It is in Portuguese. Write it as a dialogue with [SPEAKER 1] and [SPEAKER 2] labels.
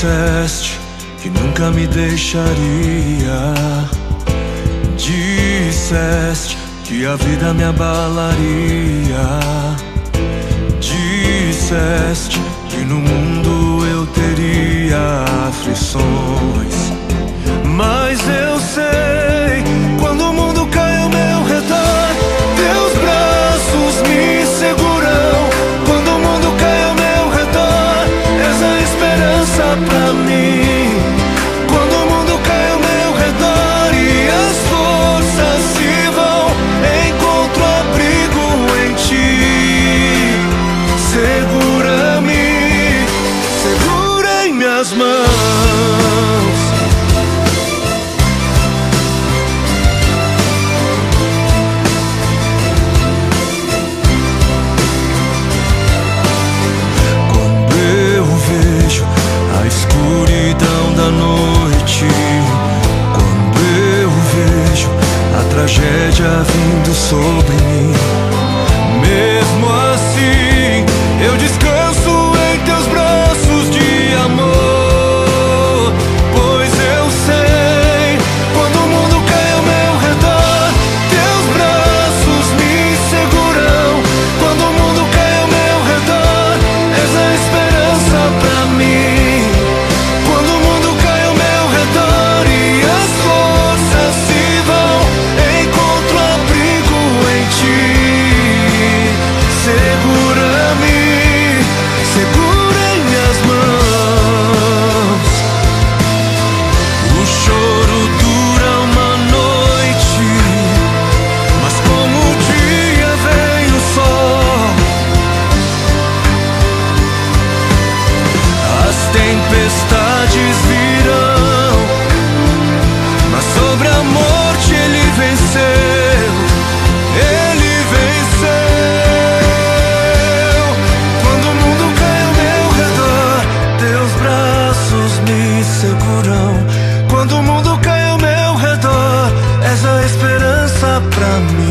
[SPEAKER 1] Disseste que nunca me deixaria. Disseste que a vida me abalaria. Disseste que no mundo eu teria aflições. Mas eu sei, quando o mundo cai ao meu redor, teus braços me seguram. Quando o mundo cai ao meu redor, és a esperança pra mim. Quando o mundo cai ao meu redor e as forças se vão, encontro abrigo em ti. Segura-me, segura em minhas mãos. Escuridão da noite, quando eu vejo a tragédia vindo sobre mim, mesmo assim eu descanso em teus braços de amor. Pois eu sei, quando o mundo cai ao meu redor, teus braços me seguram. Quando o mundo cai ao meu redor, és a esperança pra mim. Tempestades virão, mas sobre a morte ele venceu. Ele venceu. Quando o mundo cai ao meu redor, teus braços me seguram. Quando o mundo cai ao meu redor, és a esperança pra mim.